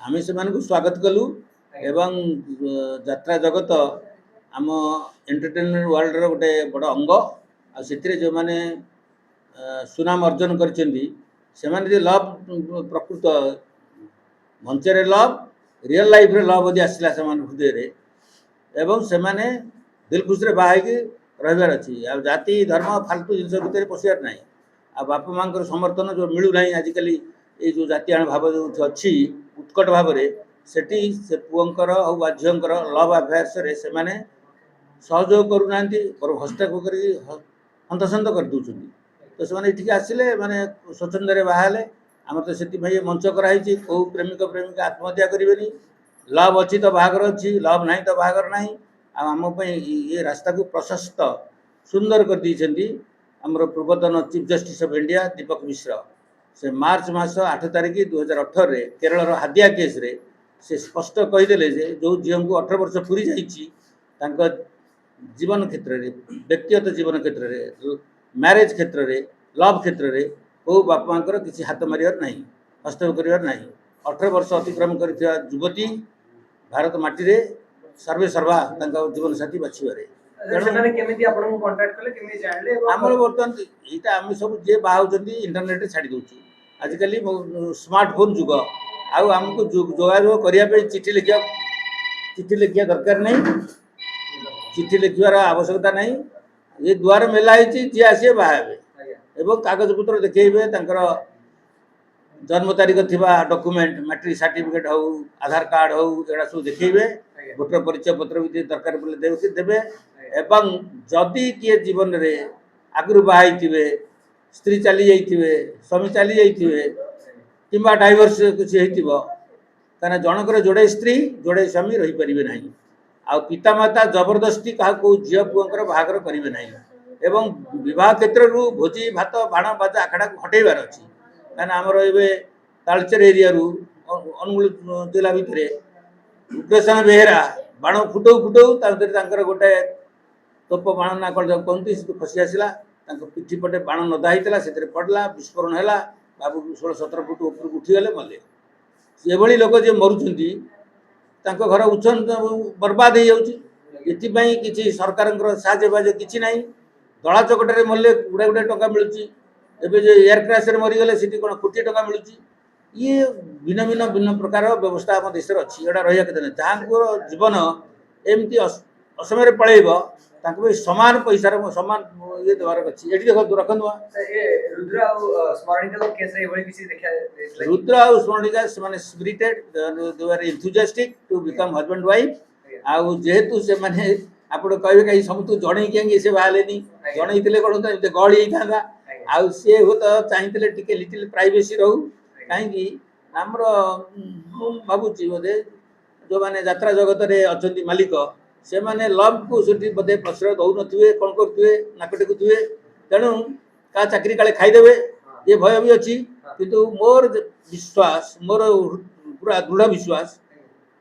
आमे से स्वागत कलु एवं यात्रा जगत आम एंटरटेनमेंट वर्ल्ड रो गोटे बड़ अंग आ सेतिरे जो माने सुनाम अर्जन करछन्ती से माने लव प्रकृत मंचरे लव रियल लाइफ रे लव जदि आसला से हृदय रे एवं से माने दिल खुश रे बाहा के रहबार अछि आ जाति धर्म फालतू जिनस भितर पसियार नाही आ बापा मांकर समर्थन जो मिलू नाही आजिकली ये जो जातीय भाव जो अच्छी उत्कट भाव सेठी से पुअंकर आ झींकर लव अफेयर्स रे से माने सहयोग करूना पर हस्तक्षेप कर हंतसंत कर दूसरी तो से ये आसिले माने स्वच्छंद बाहले आम तो से मंच कराई कौ प्रेमिक प्रेमिका आत्महत्या करें लव अच्छी तो बाहर अच्छी लव ना तो बाहर ना आम ये रास्ता को प्रशस्त सुंदर कर दी आमर पूर्वतन चीफ जस्टिस ऑफ इंडिया दीपक मिश्र से मार्च मास 8 तारिख 2018 रे केरल हादिया केस रे से स्पष्ट कहीदेले जो झील को 18 वर्ष पूरी जाइए जीवन क्षेत्र में व्यक्तिगत जीवन क्षेत्र में मैरेज क्षेत्र में लव क्षेत्र में को बापा मांकर किसी हाथ मारियार नहीं हस्तक्षेप करार नहीं 18 वर्ष अतिक्रम कर युवती भारत माटी रे सर्वे सर्वा जीवन साथी बाछिबारे आमर बर्तमान यहाँ आम सब जे बाहर इंटरनेट छाड़ी दौर आजिकल स्मार्टफोन जुग आमको जोगाजोग करने चिठी लिखा दरकार नहीं चिठी लिखार आवश्यकता नहीं ये द्वार मेला जी आसे बाहे एवं कागज पत्र देखेबे जन्म तारीख थी डॉक्यूमेंट मैट्रिक सर्टिफिकेट हो आधार कार्ड हो एड़ा सब देखेबे भोटर परिचय पत्र भी दरकार पड़े देवे एवं जदि किए जीवन रे आगु बाहर स्त्री चली जाइए स्वामी चली जाइए कि डाइवर्स किसी होना जनकर जोड़े स्त्री जोड़े स्वामी रही पारे ना आ पितामाता जबरदस्ती क्या झील पुअर बाहर करेंगे ना एवं विवाह क्षेत्र भोजी भात बाण बाजा आखड़ा को हटेबार अच्छी कहीं आमर ए तालचेर एरिया अनुगुल जिला भितर उग्रसेन बेहेरा बाण फुटौ फुटौ गोटे तोप बाण ना कौन कहती खसी आसला पिठी पटे बाण नदा होता से पड़ला विस्फोरण है बाबू 16-17 फुट ऊपर उठीगले मले ये लोक जे मरुंच घर उच्छन बर्बाद हो जाती किसी सरकार साहय किसी ना दला चकटे मरले गुड़ा गुड़ा टंका मिलूँ एवं जो एयर क्रैश मरीगले से कौन कोटी टंका मिलूँ ये भिन्न भिन्न भिन्न प्रकार व्यवस्था आम देश अच्छी यहाँ रहा के जहाँ जीवन एमती असमय पलैब सामान पैसा सामान ये देवार अच्छी ये देखो रखु रुद्र और स्मरणिका से spirited they are enthusiastic to become husband wife आउ जेहेतु से माने आपण कहे कहीं समस्त जड़े कहीं से बाहर जनईले कौन गहली होता आउ सी हूँ तो चाहिए टे लिटिल प्राइवेसी रहू कहीं आमर भावुँ बोधे जो मैंने यात्रा जगत रे अच्छा मालिक से माने लव को बोधे प्रश्रय दौन थे कौन करुवे नाक टेकुवे तेणु क्या चाकरी काले खाईदेवे ये भय भी अच्छी किंतु मोर विश्वास मोर पूरा दृढ़ विश्वास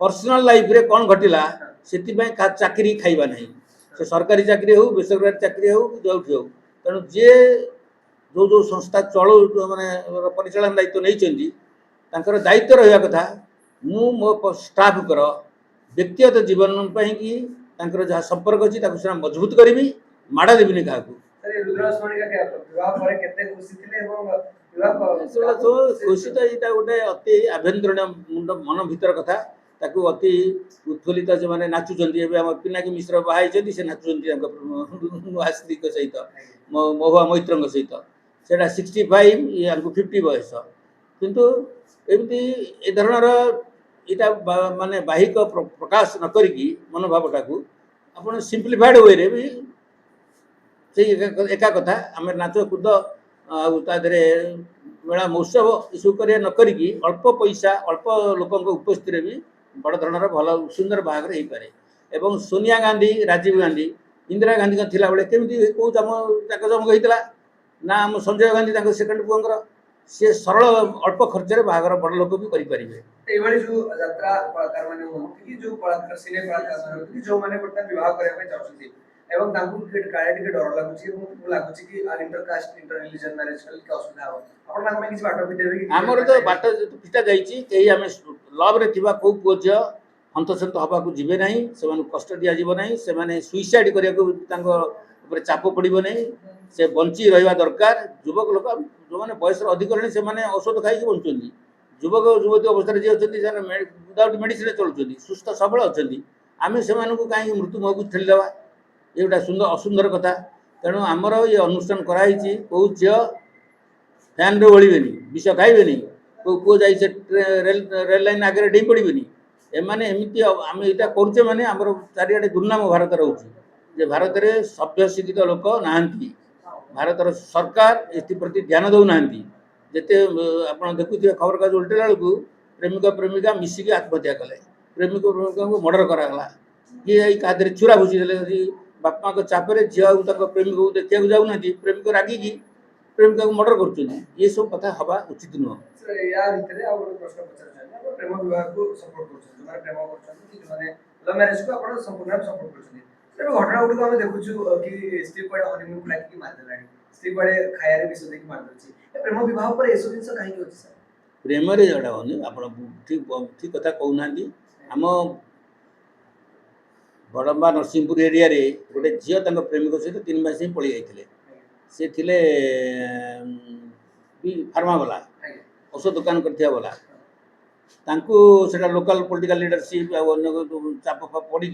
पर्सनल लाइफ रे कौन घटला से चाकरी खाइबा नहीं से सरकारी चाकरी हो बेसरकारी चाकरी हो जो हो तेणु जे जो जो संस्था चलो माने परिचालन दायित्व नहीं दायित्व रहा कथा मु मो स्टाफ कर व्यक्तिगत जीवन कि जहाँ संपर्क अच्छी मजबूत करी माड़ा देवी क्या खुशी तो यहाँ गोटे अति आभ्यंतरीण मुंड मन भीतर कथा ताकू अति उत्फुल्लित से मैंने नाचुंट आम पिनाकी मिश्र बाहर से नाचुंट स्त्री सहित महुआ मैत्र सहित से 65 ये 50 बयस किंतु एमती ए धरणर यहाँ माने बाहिक प्रकाश न करी मनोभावटा को आप सिंप्लीफाइड वे रे भी से एका कथा आम नाच कूद आदे मेला महोत्सव सब कर न करी अल्प पैसा अल्प लोक उपस्थित भी बड़ धरणर भल सुंदर बाहर हो पारे एवं सोनिया गांधी राजीव गांधी इंदिरा गांधी थिला बेले केमती कौ जाकजमक होता ना आम संजय गांधी सेकेंड पुअर सी सरल अल्प खर्च बाहर बड़ लोक भी करेंगे जो यात्रा कलाकार माने हो कि जो कलाकार सिने कलाकार जो माने बर्तमान विवाह करबा चाहछथि एवं तांकु काळे टिके डर लागुची लागुची कि इंटरकास्ट इंटर रिलीजन मैरिज कल के असुविधा हो आपण तांको में किछ बाटो बिटेबे कि आमर तो बाट पिटा जाइछि केही आमे लव रे थिबा को पुओ झियो हंतसंत हवा को जीवे नहीं से कष्ट दिया जीव नहीं से माने सुइसाइड करिया को तांको ऊपर चाप पड़िबो नहीं से बंची रहिबा दरकार युवक लोक जो माने बयस अधिक रहनी से माने औषध खाई के बंचुंदी युवक युवती अवस्था जे अछंती से विदाउट मेडिसिन चलुचंदी सुस्थ सबल अछंती आमे से मानको काई मृत्यु मुख ठेली देबा एटा सुंदर असुंदर कथा तेणु आमर ये अनुष्ठान कराई कौ झील फैन रे ओळिबेनी विष खाइबेनी को पुओ जाई से रेल लाइन आगे डेई पड़िबेनी एमाने एमिति आम यहाँ करुचे माने आमर चारिआडे दुर्नाम भारत रोचे जे भारत में सभ्य शिक्षित लोक नाहांती भारतर सरकार एप्रति ध्यान दौना जिते आप देखुए खबर कागज उल्टेला बेलू प्रेमिक प्रेमिका मिसिकी आत्महत्या कले प्रेमिक प्रेमिका को मर्डर कराला किए क्या छुरा भुषिदे बापा को चापे झील प्रेमिक को देखा जाऊना प्रेमिक रागिकी प्रेमिका को मर्डर कर सब कथा हवा उचित नुह या भितरे आ गोटे प्रश्न पचार आपण प्रेम विवाह को सपोर्ट करछन माने प्रेम करछन कि माने लव मैरिज को आपण संपूर्ण सपोर्ट करछन तेरे घटना गुडी हम देखुछु कि स्त्री कोडे हनीमून को लागी मार देलानी स्त्री कोडे खाया रे विष देखि मार दछि ए प्रेम विवाह पर एसो जिंस काहे कि होछि सर प्रेम रे जडा होनी आपण ठीक ठीक कथा कहउनांदी हम बड़म्बा नरसिंहपुर एरिया रे गोटे झील तांको प्रेमिक सहित 3 मास ही पळी जाइथिले से थिले फार्मा वाला औषध दुकान करथिया वाला तांको सेटा लोकल पॉलिटिकल लीडरशिप आ अन्य चाप फाप पड़ी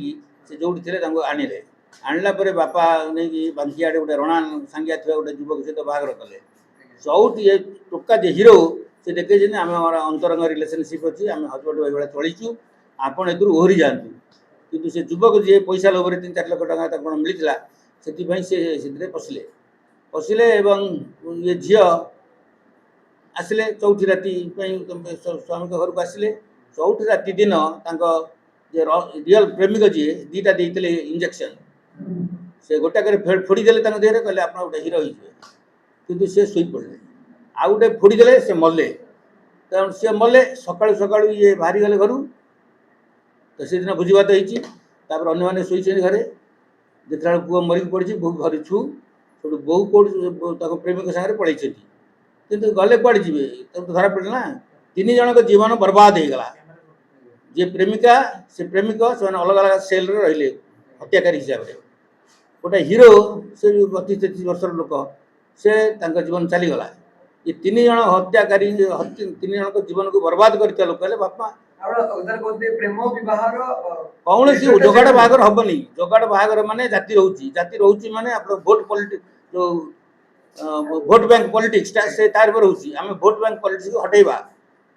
से जो थे आणिले आणला परे बापा नहीं कि बांकी आड़े गोटे रणा सांगिया थी गोटे युवक सहित बाहर कले सब ये टोका जे हिरो से देखे आम अंतरंग रिलेशनशिप अच्छी आम हजबैंड वाइफ भाई चलीचु आपड़ ए ओहरी जातु किंतु से युवक जी पैसा लोभर 3-4 लाख टका मिलता से पशिले पशिले ये झील आसिले चौथी राति स्वामी घर को आसिले चौथी राति दिन जे रियल प्रेमिक जी दीटा देते इंजेक्शन से गोटाक फोड़ीदे देहरे कहले आप गोटे हिरो हो कितु सी शोई पड़े आउ गोटे फोड़ीदे से मले कारण सी मले सका सका ये बाहरी गले घर तो से दिन भोजी भात होपर अन्य शोचे घरे देखला पुओ मरिक पड़ी बो घर छु सब बहु कौट प्रेमिक सागर पड़े किंतु गले कड़े जी धरा पड़े ना 3 जन जीवन बर्बाद हो गला जे प्रेमिका से प्रेमिक से अलग अलग सेल रे हत्याकारी हिसाब से गोटे हिरो से 32-33 वर्ष लोक से जीवन चलीगला ये 3 जन हत्याकारी 3 जन जीवन को बर्बाद कर लोक बापा प्रेम विवाह कौन सी जोगाड़ बाहागर हेनी जोगाड़ बाहागर माने जाति रोची माने भोट पॉलिटिक्स जो भोट बैंक पॉलिटिक्स से तार पर होची आम भोट बैंक पॉलिटिक्स को हटेबा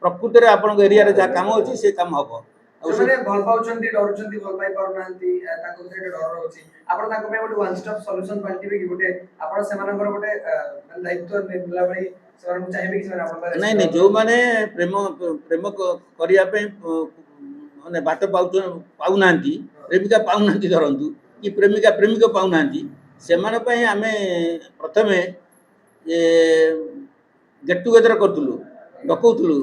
प्रकृति रे आपन एरिया रे जा काम होची से काम हबो माने भल पाउछंती डरुछंती भल पाई पाउनांती ताको से डर होची आपण ताको पे गोटे वन स्टॉप सॉल्यूशन पाल्टिबे कि गोटे आपण सेमानकर गोटे दायित्व नेला बळी सर मु चाहेबे कि आपण नहीं नहीं जो माने प्रेम प्रेम करिया पे माने बाट पाउनांती प्रेमिका पाउनांती धरंतु कि प्रेमिका प्रेमिक पाउनांती सेमान पे आमे प्रथमे ये गेट टुगेदर करतलु डकौतलु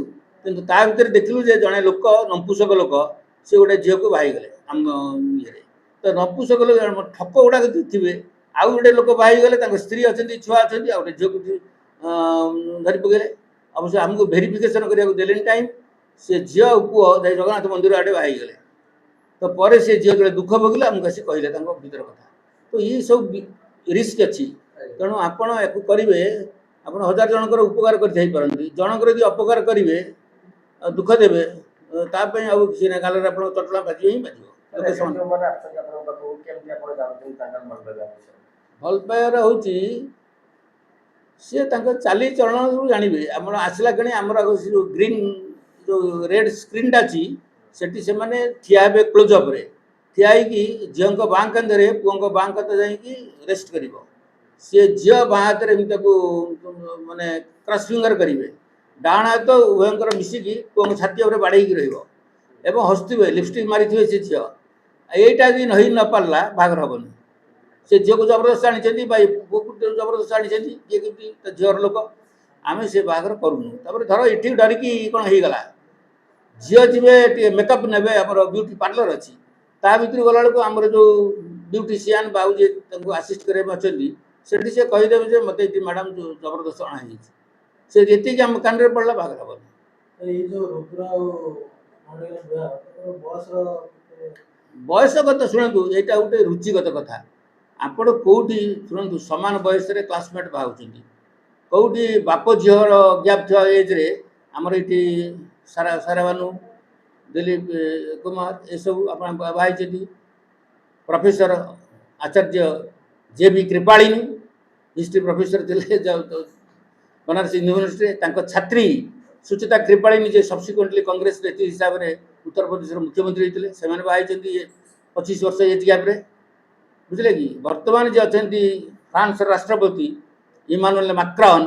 किंतु ता भीतर देखलु जे जने लोक नंपुसक लोक से गोटे झील को बाही गले आम ये तो नंपुसक लोक ठक गुड़ा थे आउ गोटे लोक बाही गले स्त्री अच्छा छुआ अच्छा आ गोटे झील को धरी पकड़े अवश्य आमको भेरिफिकेसन करने देले टाइम से झील पुओ जगन्नाथ मंदिर आड़े बाही गले तो पर से झील जो दुख भोगिले आमको आसी कहले भीतर कथा तो ये सब रिस्क अच्छी तेणु आपड़ या करेंगे आप 1000 जनकर उपकार करते जनकर यदि अपकार करेंगे दुख देवे तापाई आउ किसी ना गाल चटला बाजी ही बाज भल पाइबार हूँ सी चाली चलन जानवे आप आसला कि आमर ग्रीन जो रेड स्क्रीन अच्छी से मैंने ठिया क्लोजअप ठिया झील बाँ कांधे पुओं बाँ कांध जा रेस्ट कर सी झील बाँ हाथ माने क्रस फिंगर करेंगे डाण हाथ उभयंकर मिसिकी पुओं छाती उपर बाड़े रही हसुवे लिपस्टिक मारी थे से झील यहीटा यदि नहीं न पारा बाहर हेनी से झील को जबरदस्त आनी पुओ को जबरदस्त आनी किए झीवर लोक आम से बाहर करूँ धर ये डरिकी कौन हो गला झील जी मेकअप ने ब्यूटी पार्लर अच्छी ता भर गला आमर जो ब्यूटीशियन बाबू जी आसीस्ट करने अच्छा से कहीदेवे जे मत ये मैडम जो जबरदस्त अणाई से जी आम कान पड़ा बाहर हम ये जो रुद्र बयसगत शुणु यहाँ गोटे रुचिगत कथा आपण कौटी शुणु सामान बयस क्लासमेट बाहर कौटी बाप झीर गैप थी एज्रे आमर ये सारा सारा बानू दिलीप कुमार ये सब आप बाहर प्रोफेसर आचार्य जे.बी. कृपालिनी हिस्ट्री प्रोफेसर थे बनारस यूनिवर्सिटी छात्री सुचिता कृपालिनी जे सब्सिक्वेंटली कांग्रेस नेत्री हिसाब से उत्तर प्रदेश मुख्यमंत्री होते से बाहर 25 वर्ष एज गैप्रे बुझे कि बर्तमान जे अच्छा फ्रांस राष्ट्रपति इमानुएल मैक्रोन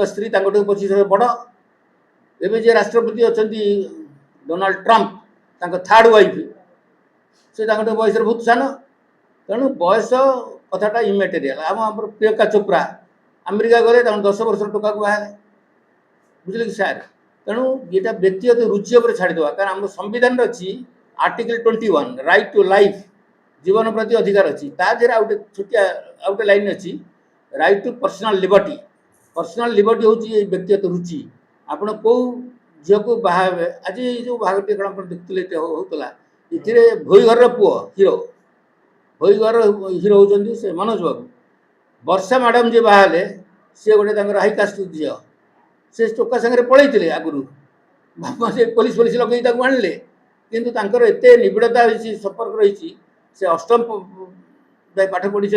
स्त्री 25 वर्ष बड़ एवं जे राष्ट्रपति अच्छा डोनाल्ड ट्रंप थर्ड वाइफ से बयस बहुत सान तेणु बयस कथाटा इमेटेरियल आम प्रियंका चोप्रा अमेरिका गले 10 वर्ष टोका को बाहर बुझे कि सार तेणु ये व्यक्तिगत रुचि उपर छाड़ीदे कारण आम संविधान अच्छी आर्टिकल 21 राइट टू लाइफ जीवन प्रति अधिकार अच्छी तादेह आउटे छोटिया आउटे लाइन अच्छी राइट टू पर्सनल लिबर्टी हूँ व्यक्तिगत रुचि आपण कौ झील को बाहे आज जो बाहर कण देखते होता ये भोईघर पुओ हिरो भोईघर हिरो होती से मनोज बाबू वर्षा मैडम जी बाहर सी गोटे हाईकास्ट झील से टोका सागर पलैते आगुरी बापा से पुलिस लगे आणले किंतु तांकर एते निबिड़ता रही संपर्क रही से अष्टम जाए पाठ पढ़ी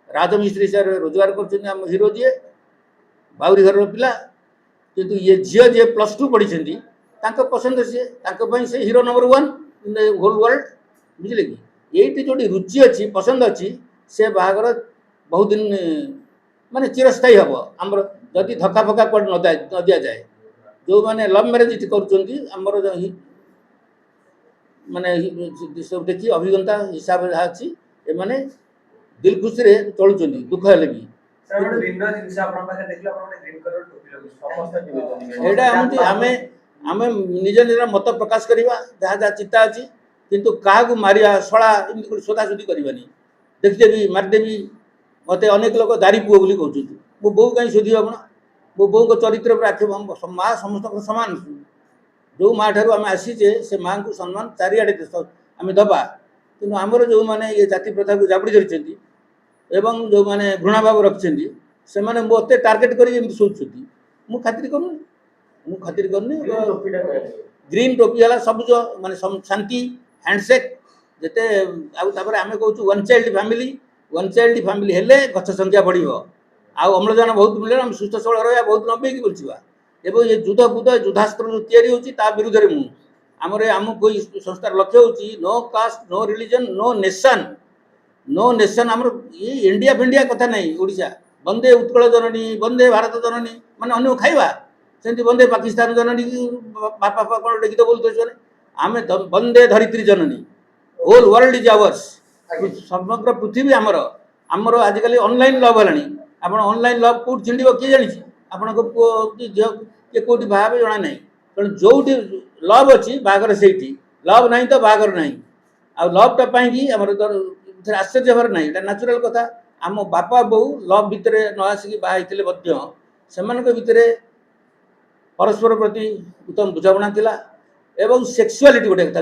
राजमिस्त्री हिसाब से रोजगार कर हिरो जी बाउरी घर पिला किंतु ये झील जी +2 पढ़ी पसंद से hero number 1 in the whole world बुझे कि ये जो रुचि अच्छी पसंद अच्छी से बाहागर बहुत दिन माने चिरस्थायी हम आमर जदि धक्का फक्का कौन न दि जाए जो मैंने लव मैरेज करमर माने सब देखी अभिज्ञता हिसाब से अच्छी ये दिल खुशी रे चलुं दुख हेले भी आमे निज निज मत प्रकाश करवा जहाँ जहाँ चिंता अच्छी किंतु क्या मारिया शला एमती सोधासोधी करवानी देखिदेवी मारिदेवी मत अनेक लोग दारी पुओ बोली कहते मो बो कहीं शोध आप मो बो चरित्र पर आखिब माँ समस्त सामान जो माँ ठार आम आसीचे से माँ को सम्मान चारिआडे आम दबा कि आमर जो मैंने ये जाति प्रथा को जाबड़ी धरी एवं जो मैंने घृणा भाव रखिंट से मत टार्गेट कर सोचुं मु खातिर करनी ग्रीन टोपी है सबुज माने शांति हैंडसेक जिते आम कौच वन चाइल्ड फैमिली हेले गछ संख्या बढ़ आम्लजान बहुत मिले आम सुस्थ सबल रहा बहुत नबेकी बोलवा एवं ये युद्ध बुद्ध युद्धास्त्र जो या विरुद्ध में मुझे आम कोई संस्थार लक्ष्य हूँ no caste no religion no nation आम ये इंडिया फिंडिया कथा नहीं ओडिशा वंदे उत्कल जननी वंदे भारत जननी माने अन्य खाइबा सेमती वंदे पाकिस्तान जननी बापा कौन गीत बोलते आम वंदे धरित्री जननी होल वर्ल्ड इज आवर्स समग्र पृथ्वी आमर आजिकल ऑनलाइन लव है आप ऑनलाइन लव कौट छिंड किए जानी आपण पुओ कि झील किए कौटी बाहे जना ना तेणु जो लव अच्छी बाहर से लव ना तो बाहर ना आ लवटा पाई आम आश्चर्य हमारे ना ये नाचुराल कथा आम बापा बो लव भितर न आसिक बाहर से भितर परस्पर प्रति उत्तम बुझाणा था एवं सेक्सुआलिटी गोटे कथा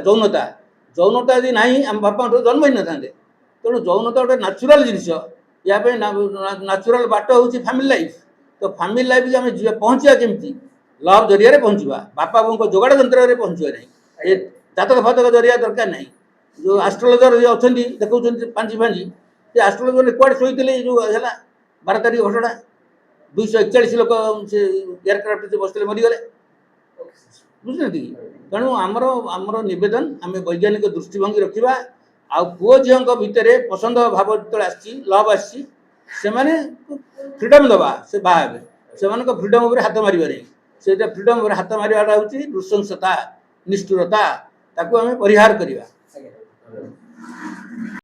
जौनता यदि ना आम बापा जन्म ही न था तेणु जौनता गोटे नाचुराल जिनस या नाचुराल बाट हूँ फैमिली लाइफ तो फैमिली लाइफ आम पहुँचा केमती लव जरिया पहुँचवा बापा बों जोगाड़ जंत्र पहुँचवा ना ये जातक फातक जरिया दरकार ना जो आस्ट्रोलोजर अच्छा देखते पांची फांजी से आस्ट्रोलोजर कौन शोते जो है 12 तारीख घटना 241 लोग से एयरक्राफ्ट से बसते मरीगले बुझे कि तेणु आमर नवेदन आम वैज्ञानिक दृष्टिभंगी रखा आ पुओ झील भितर पसंद भाव जो लव आसी फ्रीडम दबा से बाहे से फ्रीडम उपर हाथ मारे से फ्रीडम उपर हाथ मारिवाटा हूँ नृशंसता निष्ठुरता ताकू आम परिहार करवा।